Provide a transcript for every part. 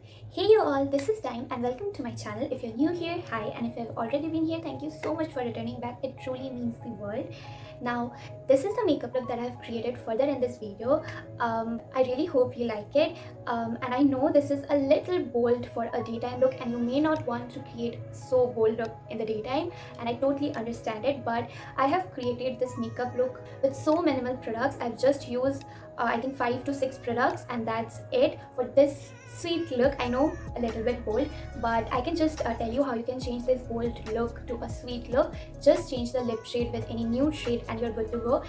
Hey you all, this is Dime and welcome to my channel. If you're new here, hi, and if you've already been here, thank you so much for returning back. It truly means the world. Now, this is the makeup look that I've created further in this video. I really hope you like it. And I know this is a little bold for a daytime look and you may not want to create so bold look in the daytime, and I totally understand it, but I have created this makeup look with so minimal products. I've just used I think 5 to 6 products, and that's it for this sweet look. I know a little bit bold, but I can just tell you how you can change this bold look to a sweet look. Just change the lip shade with any nude shade and you're good to go.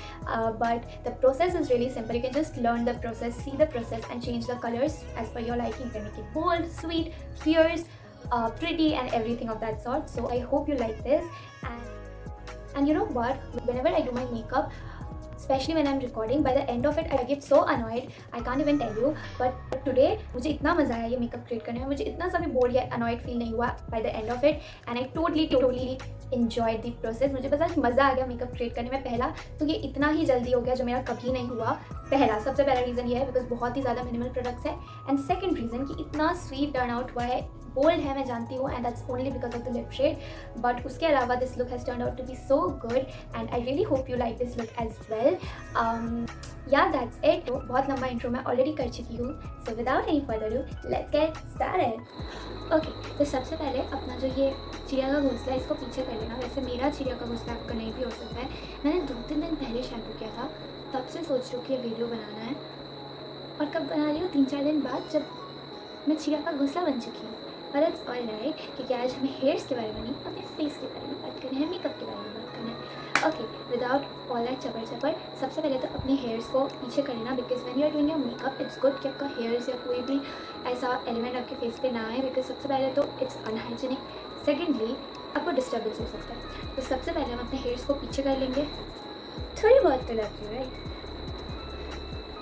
But the process is really simple. You can just learn the process, see the process, and change the colors as per your liking. You can make it bold, sweet, fierce, pretty, and everything of that sort. So I hope you like this. And you know what, whenever I do my makeup, especially when I'm recording, by the end of it I get so annoyed, I can't even tell you. But today मुझे इतना मज़ा आया ये makeup create करने में, मुझे इतना सा भी बोर्ड या अनॉयड फील नहीं हुआ by the end of it, and I totally enjoyed the process. मुझे बस आज मज़ा आ गया मेकअप क्रिएट करने में। पहला तो ये इतना ही जल्दी हो गया जो मेरा कभी नहीं हुआ। सबसे पहला रीज़न ये है बिकॉज बहुत ही ज़्यादा मिनिमल प्रोडक्ट्स है, एंड सेकंड रीज़न कि इतना स्वीट टर्न आउट हुआ है। बोल्ड है, मैं जानती हूँ, and that's only because of the lip shade, but उसके अलावा this look has turn out to be so good, and I really hope you like this look as well. Yeah that's it. तो बहुत लंबा intro मैं already कर चुकी हूँ, so without any further ado let's get started. Okay, तो सबसे पहले अपना जो ये चिड़िया का घोंसला है इसको पीछे कर लेना। वैसे मेरा चिड़िया का घोंसला आपका नहीं भी हो सकता है। मैंने 2-3 दिन पहले शैम्पू किया था, तब से सोच रही हूँ कि ये वीडियो बनाना है, और कब बना रही हूँ 3-4 दिन बाद, जब मैं चिड़िया का घोंसला बन चुकी हूँ। पर इट्स ऑल राइट, क्योंकि आज हमें हेयर्स के बारे में नहीं, अपने फेस के बारे में बात करना है, मेकअप के बारे में बात करना है। ओके, विदाउट ऑल दैट चपर सबसे पहले तो अपने हेयर्स को पीछे कर लेना, because when you are doing your makeup it's good कि आपका हेयर्स या कोई भी ऐसा एलिमेंट आपके फेस पे ना आए, बिकॉज सबसे पहले तो इट्स अनहाइजीनिक, सेकेंडली आपको डिस्टर्बेंस हो सकता है। तो सबसे पहले हम अपने हेयर्स को पीछे कर लेंगे, थोड़ी बहुत तो लगती है, right.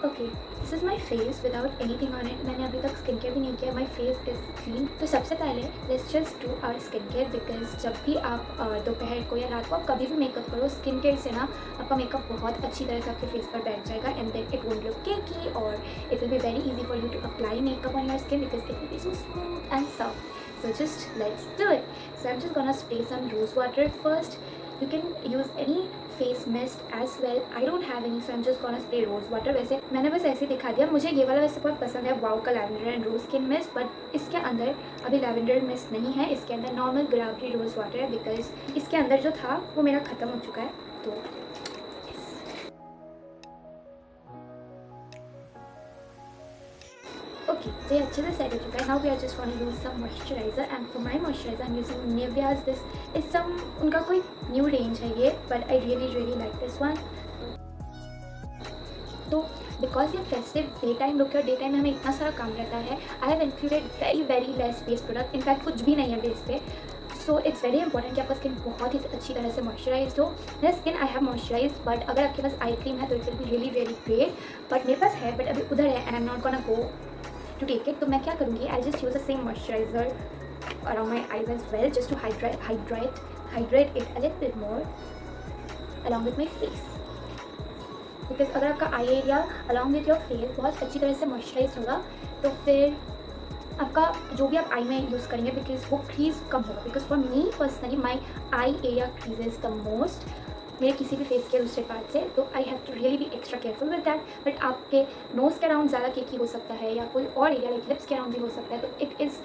Okay, this is my face without anything on it. मैंने अभी तक स्किन केयर भी नहीं किया, माई फेस इज़ क्लीन। तो सबसे पहले let's just do our skin care, because जब भी आप दोपहर को या रात को आप कभी भी मेकअप करो, स्किन केयर से ना आपका मेकअप बहुत अच्छी तरह से आपके फेस पर बैठ जाएगा, and then it won't look cakey, और it will be very easy for you to apply makeup on your skin because it will be so smooth and soft. So just let's do it. So I'm just gonna spray some rose water first. You can use any face mist as well. I don't have any, so I'm just gonna spray rose water. वैसे मैंने बस ऐसे दिखा दिया, मुझे ये वाला वैसे बहुत पसंद है, वाव का lavender and rose skin mist, but इसके अंदर अभी लैवेंडर मिस्ट नहीं है, इसके अंदर नॉर्मल गुलाबी रोज वाटर है, बिकॉज इसके अंदर जो था वो मेरा ख़त्म हो चुका है। तो ओके, तो ये अच्छे से सेट हो चुका है। Now we are just gonna use some moisturiser, and for my moisturiser I am using Nivea's. This is some, उनका कोई न्यू रेंज है ये, but I really like this one. तो बिकॉज ये फेस्टिव डे टाइम लुक है, day time में हमें इतना सारा काम रहता है, I have included very less base product, in fact कुछ भी नहीं है बेस पे। सो इट्स वेरी इंपॉर्टेंट कि आपका स्किन बहुत ही अच्छी तरह से मॉइस्चराइज हो। मेरा skin I have moisturise, but अगर आपके पास आई क्रीम है तो it will be really great, but मेरे पास है, बट अभी उधर है, and I am not gonna go to take it। तो मैं क्या करूँगी, I just use the same moisturiser around my eyes as well, just to hydrate it a little bit more along with my face, because अगर आपका eye area along with your face बहुत अच्छी तरह से मॉइस्चराइज होगा तो फिर आपका जो भी आप आई में यूज़ करेंगे, बिकॉज वो क्रीज कम होगा। Because for me personally my eye area creases the most मेरे किसी भी फेस के दूसरे पार्ट से, तो I have to really be extra careful with that. But आपके नोज़ के अराउंड ज़्यादा केकी हो सकता है, या कोई और एरिया लाइक लिप्स के अराउंड भी हो सकता है, तो it is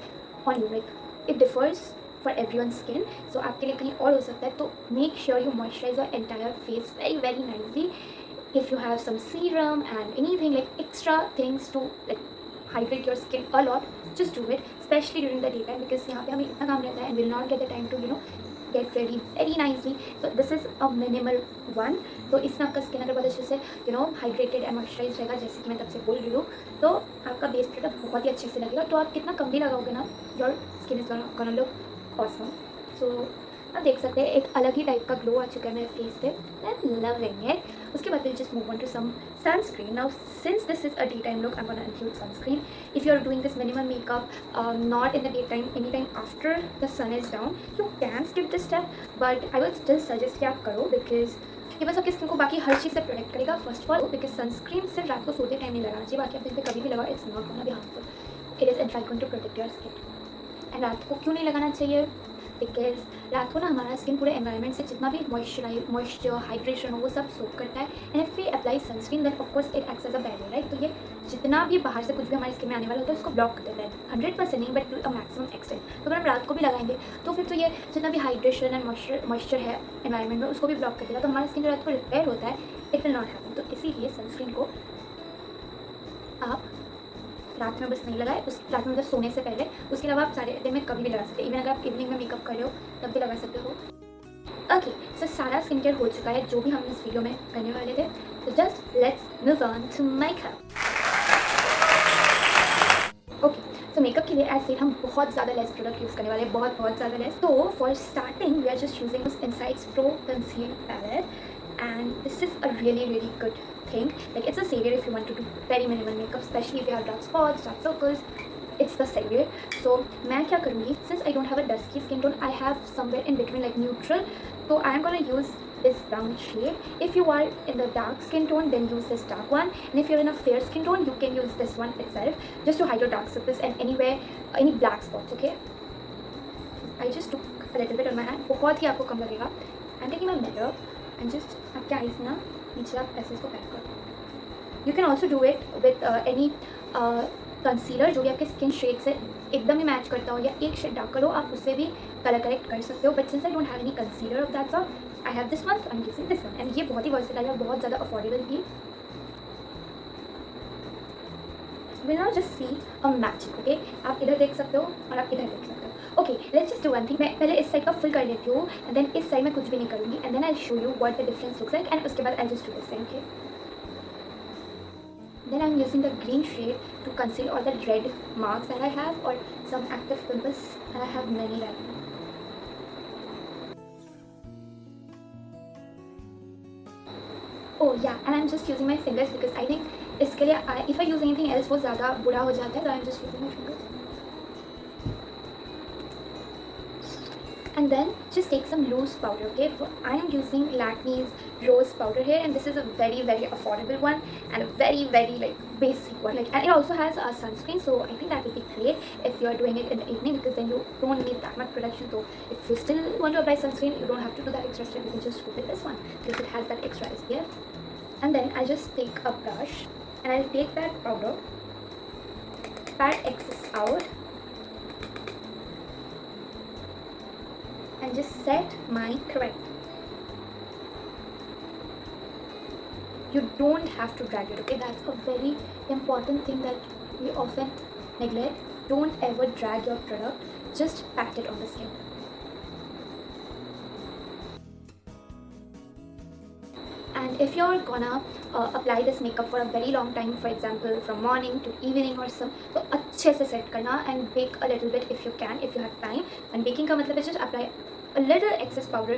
on you, like it differs for everyone skin. So आपके लिए कहीं और हो सकता है, तो make sure you moisturise your entire face very nicely. if you have some serum and anything like extra things to like hydrate your skin a lot, just do it, especially during the daytime, because यहाँ पे हमें इतना काम रहता है and we'll not get the time to get ready very nicely. So this is a minimal one. तो इसमें आपका स्किन अगर बहुत अच्छे से हाइड्रेटेड एंड मॉइस्चराइज रहेगा, जैसे कि मैं तब से बोल रही हूँ, तो आपका बेस प्रोडक्ट बहुत ही अच्छे से लगेगा। तो आप कितना कम भी लगाओगे ना, your skin is gonna look awesome. So आप देख सकते हैं एक अलग ही टाइप का ग्लो आ चुका है मेरे फेस पे, आई एम लविंग इट। उसके बाद will just move on to some sunscreen. Now since this is a day time look, I am gonna include sunscreen. If you are doing this minimal makeup not in the daytime, any time after the sun is down, you can skip this step, but I will still suggest कि आप करो, because ये बस आपकी skin को बाकी हर चीज़ से protect करेगा। First of all because sunscreen सिर्फ रात को सोते टाइम नहीं लगाना चाहिए, बाकी आप दिन पे कभी भी लगाओ, it's not gonna be harmful. It is in fact going to protect your skin. And रात को क्यों नहीं लगाना चाहिए? बिकॉज रात को ना हमारा स्किन पूरे एनवायरनमेंट से जितना भी मॉइस्चर हाइड्रेशन हो वो सब सोक करता है। And if we apply sunscreen then of course it acts as a barrier, right? तो ये जितना भी बाहर से कुछ भी हमारी स्किन में आने वाला होता है उसको ब्लॉक कर देता है, 100% नहीं but to a maximum extent. तो अगर हम रात को भी लगाएंगे तो फिर तो ये जितना भी हाइड्रेशन एंड मॉइस्चर है एनवायरनमेंट में उसको भी ब्लॉक कर देगा। तो हमारा स्किन जो रात को रिपेयर होता है इट विल नॉट हैपन। तो इसीलिए सनस्क्रीन को आप रात में बस नहीं लगाए, उस रात में मतलब सोने से पहले। उसके अलावा आप सारे दिन में कभी भी लगा सकते हैं, इवन अगर आप इवनिंग में मेकअप कर रहे हो तब भी लगा सकते हो। ओके, सो सारा स्किन केयर हो चुका है जो भी हम इस वीडियो में करने वाले थे। तो just let's move on to makeup. Okay, so makeup के लिए ऐसे हम बहुत ज़्यादा लेस प्रोडक्ट यूज़ करने वाले हैं, बहुत ज़्यादा लेस। तो for starting we are just using this Insight pro conceal palette and this is a really good thing. Like it's a savior if you want to do very minimal makeup, especially if you have dark spots, dark circles. It's the savior. So मैं क्या करूँगी, since I don't have a dusky skin tone, I have somewhere in between like neutral, so I am gonna use this brown shade. If you are in the dark skin tone then use this dark one, and if you're in a fair skin tone you can use this one itself just to hide your dark circles and anywhere any black spots. Okay, I just took a little bit on my hand, बहुत ही आपको कम लगेगा। I'm taking my mirror and just आपके eyes ना नीचे आप ऐसे इसको pack करो। You can also do it with any concealer जो भी आपके स्किन शेड से एकदम ही मैच करता हो, या एक शेड डार्क करो आप उससे भी कलर करेक्ट कर सकते हो। But since I don't have any concealer of that sort I have this one, I am using this one. And ये बहुत ही वर्सेटाइल है, बहुत ज़्यादा अफोर्डेबल भी। Will not just see a matching. Okay, आप इधर देख सकते हो और आप इधर देख सकते हो। Okay, let's just do one thing. मैं पहले इस साइड का फिल कर लेती हूँ एंड देन इस साइड में कुछ भी नहीं करूँगी and then I show you what the difference looks like, and उसके बाद I just do this thing. Okay, then I'm using the green shade to conceal all the red marks that I have or some active pimples, and I have many right now. Oh yeah, and I'm just using my fingers because I think इसके लिए if I use anything else वो ज़्यादा बुरा हो जाता है, so I'm just using my fingers. And then just take some loose powder. Okay, I am using Lakme's rose powder here, and this is a very affordable one and a very like basic one. Like, and it also has a sunscreen, so I think that would be great if you are doing it in the evening because then you don't need that much protection. So if you still want to apply sunscreen, you don't have to do that extra step. You can just go with this one because it has that extra SPF. And then I just take a brush and I'll take that powder, pat excess out, and just set my correct. You don't have to drag it. Okay, that's a very important thing that we often neglect. Don't ever drag your product, just pat it on the skin. And if you're gonna apply this makeup for a very long time, for example from morning to evening or some, तो अच्छे से set करना and bake a little bit if you can, if you have time. And baking का मतलब है just apply a little excess powder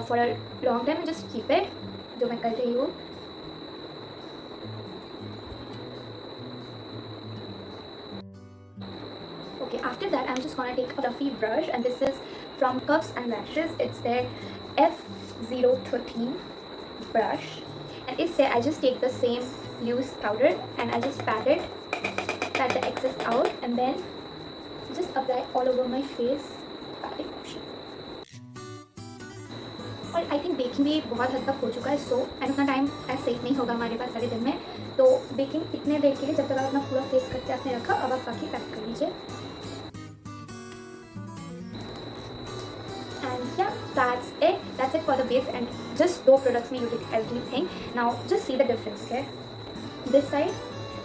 for a long time and just keep it, जो मैं कर रही हूँ। Okay, after that I'm just gonna take a fluffy brush, and this is from Cuffs and Lashes. It's their F013 brush, and इससे I just take the same loose powder and I just pat the excess out, and then just apply all over my face patting motion. और I think baking भी बहुत हद तक हो चुका है, so and उतना टाइम ऐसे ही नहीं होगा हमारे पास सारे दिन में, तो बेकिंग इतने देर के लिए जब तक आप अपना पूरा फेस करके आपने रखा, अब आप बाकी पैक कर लीजिए। And yeah, that's it for the base, and just दो products में you did everything. Now just see the difference. Okay, this side,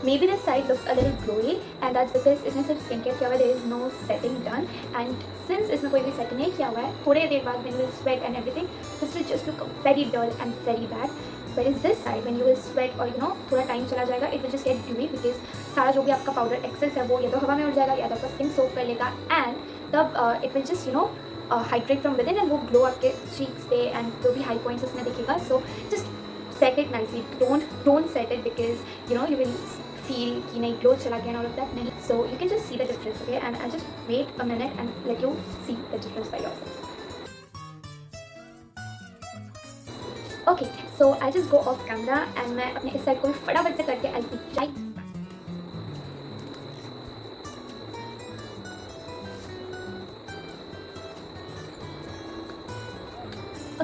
maybe this side looks a little glowy, and that's because इसमें सिर्फ skin care किया हुआ है, there is no setting done, and since इसमें कोई भी setting नहीं किया हुआ है, थोड़े देर बाद when you will sweat and everything, this will just look very dull and very bad. Whereas this side, when you will sweat or थोड़ा टाइम चला जाएगा, it will just get dewy because सारा जो भी आपका पाउडर एक्सेस है वो या तो हवा में उड़ जाएगा या तो आपका स्किन सोक कर लेगा, and तब it will just hydrate from within and वो ग्लो आपके cheeks पे and जो भी high points उसमें दिखेगा. So just set it nicely. Don't set it because you will feel कि नहीं ग्लो चला गया and all of that. नहीं. So you can just see the difference, okay? And I'll just wait a minute and let you see the difference by yourself. Okay, so I just go off camera and मैं अपने इस side को भी फटाफट से करके I'll be right.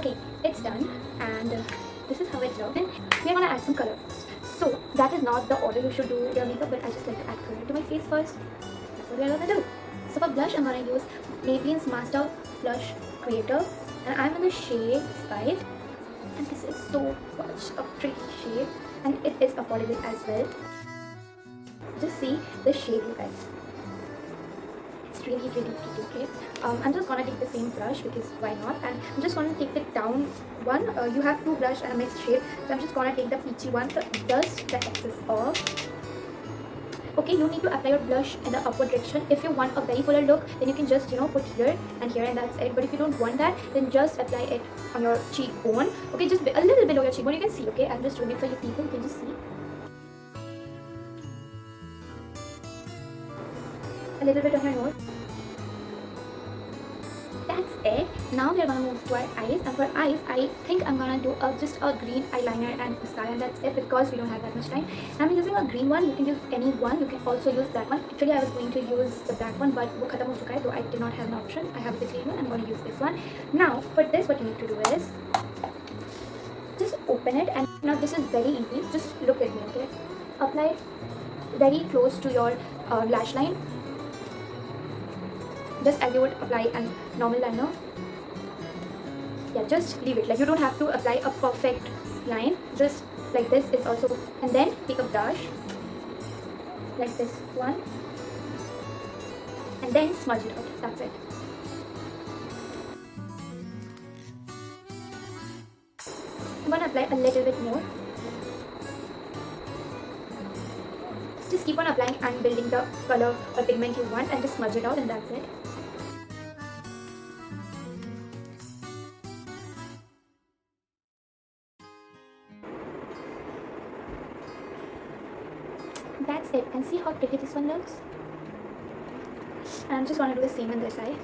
Okay, it's done, and this is how it looks. And we're gonna add some color first. So that is not the order you should do your makeup, but I just like to add color to my face first. That's what we're gonna do. So for blush, I'm gonna use Maybelline's Master Blush Creator, and I'm in the shade Spice. And this is so much a pretty shade, and it is affordable as well. Just see the shade, you guys. It's really pretty, okay? I'm just gonna take the same brush because why not? And I'm just gonna take the down one. You have two brush and a mixed shade, so I'm just gonna take the peachy one to dust the excess off. Okay, you need to apply your blush in the upward direction. If you want a very fuller look, then you can just put here and here, and that's it. But if you don't want that, then just apply it on your cheekbone. Okay, just a little below your cheekbone. You can see. Okay, I'm just doing it for you people. You can just see. A little bit on your nose. That's it. Now we're gonna move to our eyes, and for eyes, I think I'm gonna do just a green eyeliner and mascara, and that's it because we don't have that much time. I'm using a green one. You can use any one. You can also use that one. Actually, I was going to use the black one, but wo khatam ho chuka hai, so I did not have an option. I have the green one. I'm gonna use this one. Now, for this, what you need to do is just open it, and now this is very easy. Just look at me, okay? Apply it very close to your lash line, just as you would apply a normal liner. Yeah, just leave it. Like, you don't have to apply a perfect line. Just like this is also good. And then take a brush like this one, and then smudge it out. That's it. I'm gonna apply a little bit more. Just keep on applying and building the color or pigment you want, and just smudge it out, and that's it. That's it, and see how pretty this one looks. And I'm just gonna do the same on this side.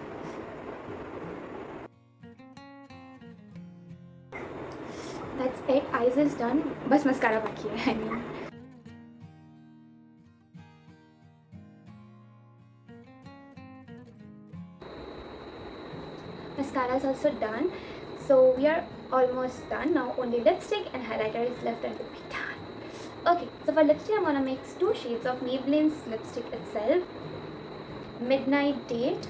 That's it. Eyes is done. Bas mascara baki hai. I mean. Mascara is also done. So we are almost done. Now only lipstick and highlighter is left, and we'll be done. Okay, so for lipstick, I'm gonna mix two shades of Maybelline's lipstick itself, Midnight Date,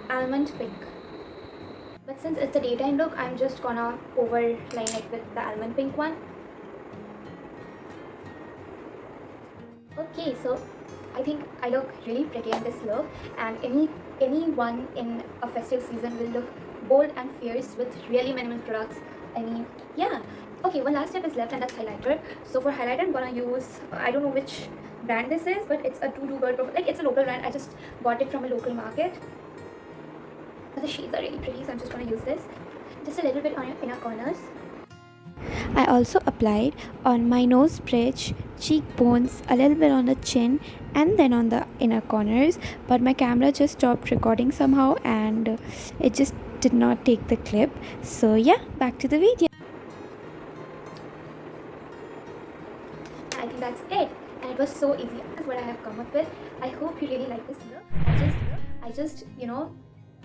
Almond Pink. But since it's a daytime look, I'm just gonna overline it with the Almond Pink one. Okay, so I think I look really pretty in this look, and anyone in a festive season will look bold and fierce with really minimal products. I mean, yeah. Okay, one last step is left, and that's highlighter. So for highlighter, I'm gonna use, I don't know which brand this is, but it's a To-Do Girl Profile. Like, it's a local brand. I just bought it from a local market. The shades are really pretty, so I'm just gonna use this. Just a little bit on your inner corners. I also applied on my nose bridge, cheekbones, a little bit on the chin, and then on the inner corners. But my camera just stopped recording somehow, and it just did not take the clip. So yeah, back to the video. I think that's it, and it was so easy. That's what I have come up with. I hope you really like this look. I just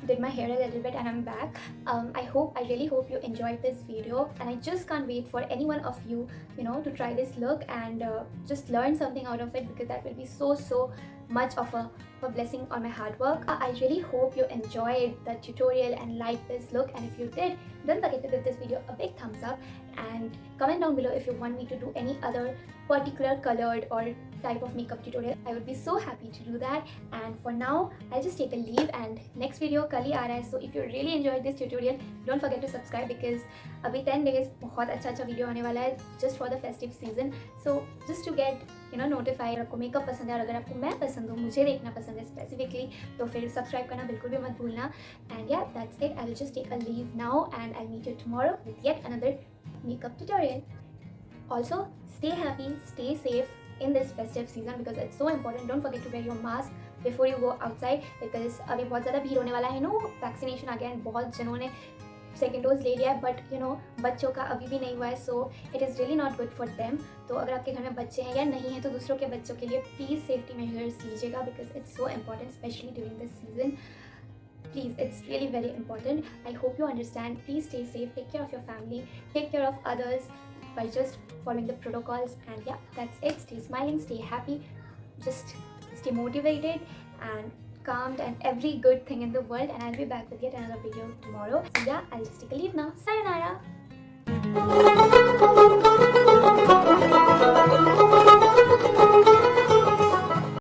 did my hair a little bit, and I'm back. I really hope you enjoyed this video, and I just can't wait for any one of you to try this look and just learn something out of it, because that will be so much of a blessing on my hard work. I really hope you enjoyed the tutorial and liked this look, and if you did, don't forget to give this video a big thumbs up and comment down below if you want me to do any other particular colored or type of makeup tutorial. I would be so happy to do that. And for now, I'll just take a leave, and next video kal hi aa raha hai. So if you really enjoyed this tutorial, don't forget to subscribe, because abhi 10 days bahut अच्छा video आने वाला है just for the festive season. So just to get notified, अगर आपको makeup पसंद है और अगर आपको मैं पसंद हूँ, मुझे देखना पसंद है स्पेसिफिकली, तो फिर सब्सक्राइब करना बिल्कुल भी मत भूलना. And yeah, that's it. I will just take a leave now, and I'll meet you tomorrow with yet another makeup tutorial. Also, stay happy, stay safe in this festive season, because it's so important. Don't forget to wear your mask before you go outside, because अभी बहुत ज़्यादा भीड़ होने वाला है. Vaccination आ गया है, बहुत जनों ने सेकेंड डोज ले लिया है, बट बच्चों का अभी भी नहीं हुआ है. So it is really not good for them. तो अगर आपके घर में बच्चे हैं या नहीं हैं, तो दूसरों के बच्चों के लिए प्लीज़ सेफ्टी मेजर्स लीजिएगा, because it's so important, specially during this season. Please, it's really very important. I hope you understand. Please stay safe, take care of your family, take care of others by just following the protocols. And yeah, that's it. Stay smiling, stay happy, just stay motivated and calmed and every good thing in the world. And I'll be back with yet another video tomorrow. So yeah, I'll just take a leave now. Sayonara.